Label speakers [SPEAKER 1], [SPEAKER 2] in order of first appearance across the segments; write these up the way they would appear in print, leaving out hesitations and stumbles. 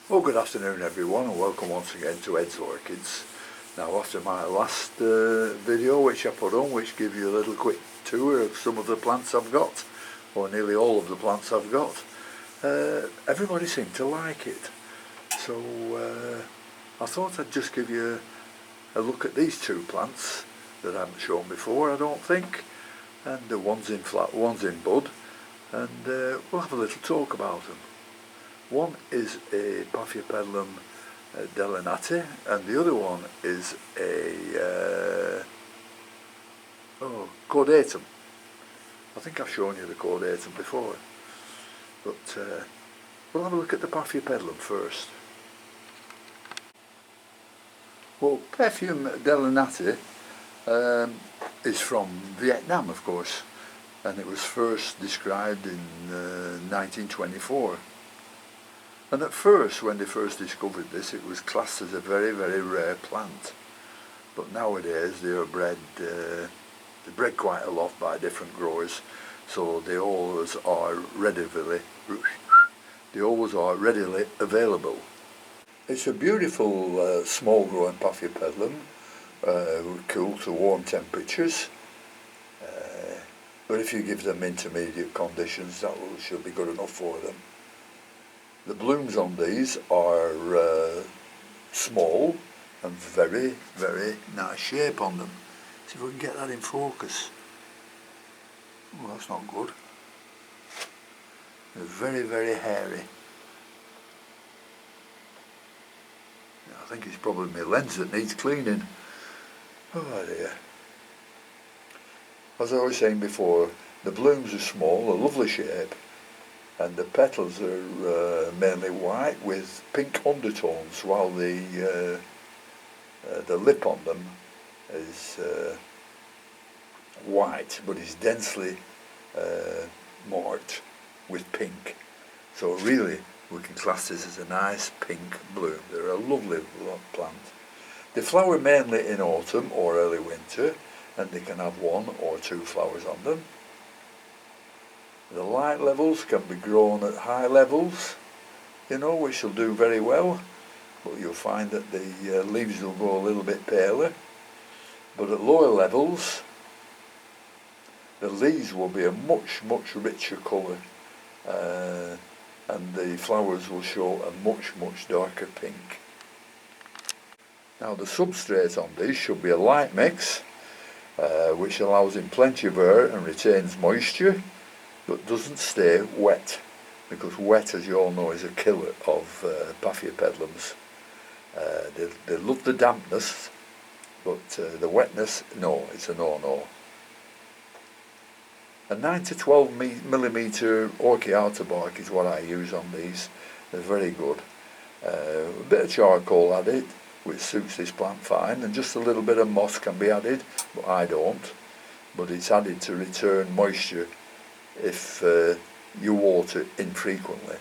[SPEAKER 1] Well, good afternoon everyone, and welcome once again to Ed's Orchids. Now, after my last video which I put on, which gives you a little quick tour of some of the plants I've got, or nearly all of the plants I've got, everybody seemed to like it. So I thought I'd just give you a look at these two plants that I haven't shown before, I don't think, and the one's in bud, and we'll have a little talk about them. One is a Paphiopedilum delinati, and the other one is a caudatum. I think I've shown you the caudatum before, but we'll have a look at the Paphiopedilum first. Well, Paphium delinati is from Vietnam, of course, and it was first described in 1924. And at first, when they first discovered this, it was classed as a very, very rare plant. But nowadays they are bred quite a lot by different growers, so they always are readily available. It's a beautiful small growing Paphiopedilum, cool to warm temperatures. But if you give them intermediate conditions, that should be good enough for them. The blooms on these are small and very, very nice shape on them. See if we can get that in focus. Well, that's not good. They're very, very hairy. I think it's probably my lens that needs cleaning. Oh dear. As I was saying before, the blooms are small, a lovely shape, and the petals are mainly white with pink undertones, while the lip on them is white, but is densely marked with pink. So really, we can class this as a nice pink bloom. They're a lovely plant. They flower mainly in autumn or early winter, and they can have 1 or 2 flowers on them. The light levels can be grown at high levels, which will do very well, but you'll find that the leaves will go a little bit paler. But at lower levels, the leaves will be a much, much richer colour, and the flowers will show a much, much darker pink. Now, the substrate on these should be a light mix, which allows in plenty of air and retains moisture, but doesn't stay wet, because wet, as you all know, is a killer of Paphiopedilums. They love the dampness, but the wetness, no, it's a no-no. A 9 to 12 millimetre orchiata bark is what I use on these. They're very good. A bit of charcoal added, which suits this plant fine, and just a little bit of moss can be added, but I don't. But it's added to return moisture if you water infrequently.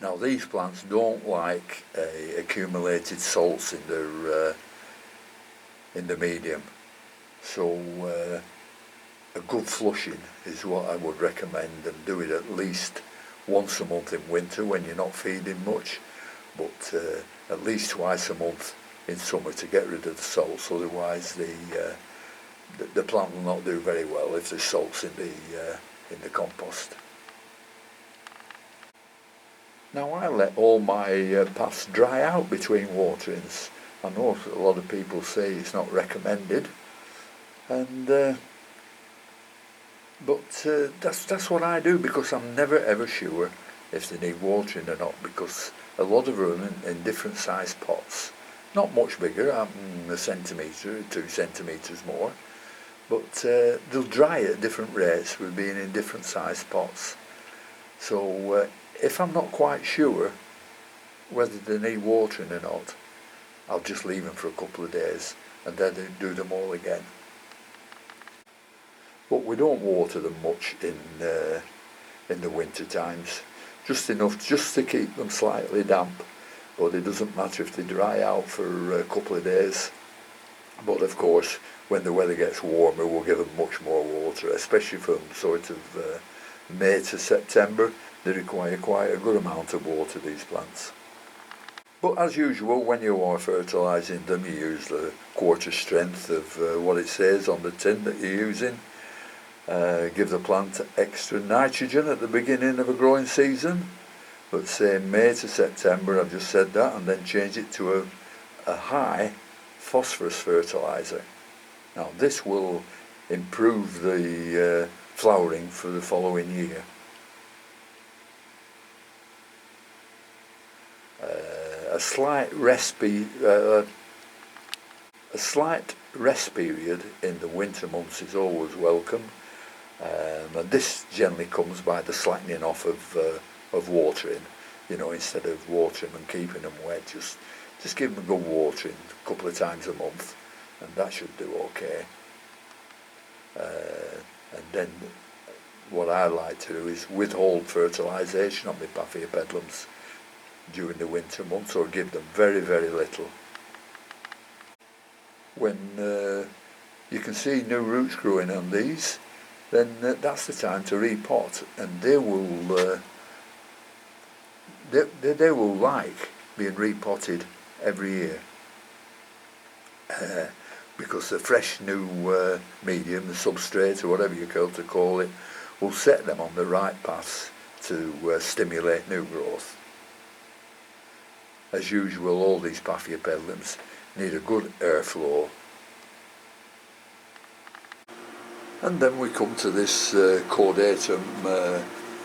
[SPEAKER 1] Now, these plants don't like accumulated salts in the medium, so a good flushing is what I would recommend, and do it at least once a month in winter when you're not feeding much, but at least twice a month in summer to get rid of the salts. Otherwise the plant will not do very well if there's salts in the compost. Now, I let all my paths dry out between waterings. I know a lot of people say it's not recommended, and but that's what I do, because I'm never ever sure if they need watering or not, because a lot of them are in different size pots, not much bigger, a centimetre, 2 centimetres more, but they'll dry at different rates with being in different size pots. So if I'm not quite sure whether they need watering or not, I'll just leave them for a couple of days and then do them all again. But we don't water them much in the winter times, just enough just to keep them slightly damp, but it doesn't matter if they dry out for a couple of days. But of course, when the weather gets warmer, we'll give them much more water, especially from sort of May to September. They require quite a good amount of water, these plants. But as usual, when you are fertilising them, you use the quarter strength of what it says on the tin that you're using. Give the plant extra nitrogen at the beginning of a growing season, but say May to September, I've just said that, and then change it to a high phosphorus fertiliser. Now this will improve the flowering for the following year. A slight rest period in the winter months is always welcome, and this generally comes by the slackening off of watering. You know, instead of watering and keeping them wet, just give them a good watering a couple of times a month, and that should do okay. And then what I like to do is withhold fertilisation on my Paphiopedilums during the winter months, or give them very, very little. When you can see new roots growing on these, then that's the time to repot, and they will like being repotted every year, because the fresh new medium, the substrate or whatever you care to call it, will set them on the right paths to stimulate new growth. As usual, all these Paphiopedilums need a good airflow. And then we come to this Caudatum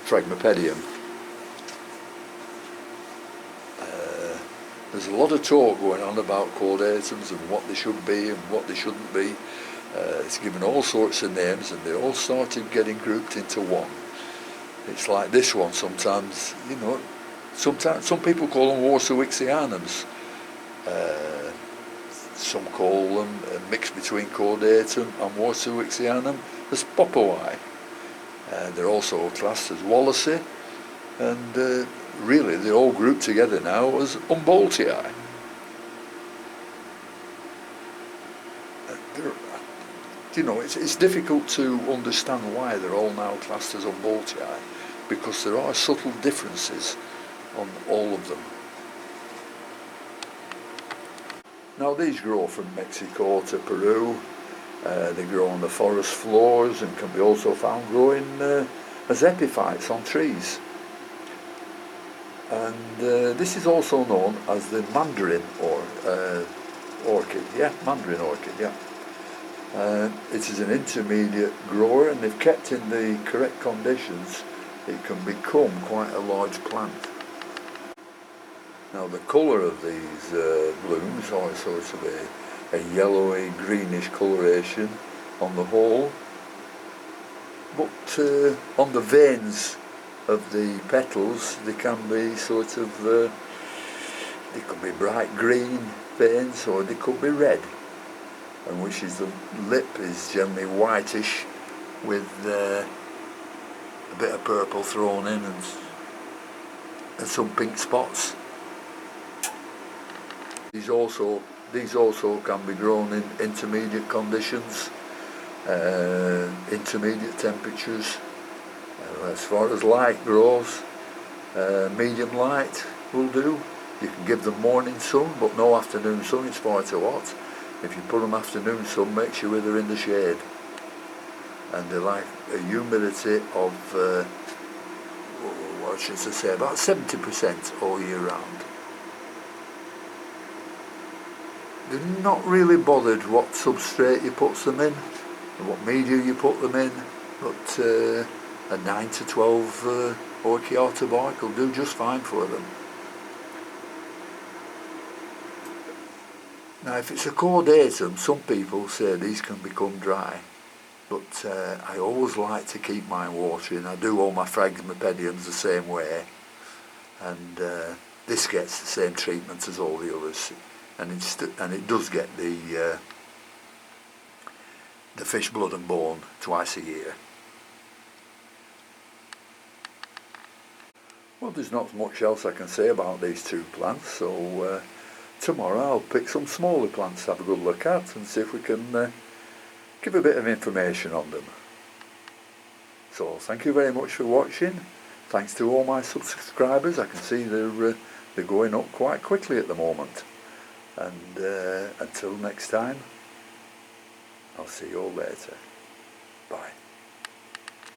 [SPEAKER 1] phragmipedium. There's a lot of talk going on about caudatums and what they should be and what they shouldn't be. It's given all sorts of names, and they all started getting grouped into one. It's like this one sometimes, you know, sometimes some people call them Warsawixianums. Some call them a mix between Caudatum and Warsawixianum as Popowai. They're also classed as Wallacei, and really they're all grouped together now as Humboldtii. You know, it's difficult to understand why they're all now classed as Humboldtii, because there are subtle differences on all of them. Now these grow from Mexico to Peru. They grow on the forest floors and can be also found growing as epiphytes on trees. And this is also known as the mandarin orchid. Yeah, mandarin orchid, yeah. It is an intermediate grower, and if kept in the correct conditions, it can become quite a large plant. Now the colour of these blooms are sort of a yellowy greenish coloration on the whole, but on the veins of the petals they can be sort of, they could be bright green veins, or they could be red, and which is the lip is generally whitish with a bit of purple thrown in and some pink spots. These also can be grown in intermediate conditions, intermediate temperatures. As far as light grows, medium light will do. You can give them morning sun, but no afternoon sun, it's far too hot. If you put them afternoon sun, make sure they're in the shade. And they like a humidity of, what should I say, about 70% all year round. They're not really bothered what substrate you put them in, and what media you put them in, but a 9 to 12 Orchiata bark will do just fine for them. Now if it's a Caudatum, some people say these can become dry, but I always like to keep mine watering. I do all my Phragmipediums the same way, and this gets the same treatment as all the others, and it does get the fish blood and bone twice a year. Well, there's not much else I can say about these two plants, so tomorrow I'll pick some smaller plants to have a good look at and see if we can give a bit of information on them. So thank you very much for watching. Thanks to all my subscribers. I can see they're they're going up quite quickly at the moment. And until next time, I'll see you all later. Bye.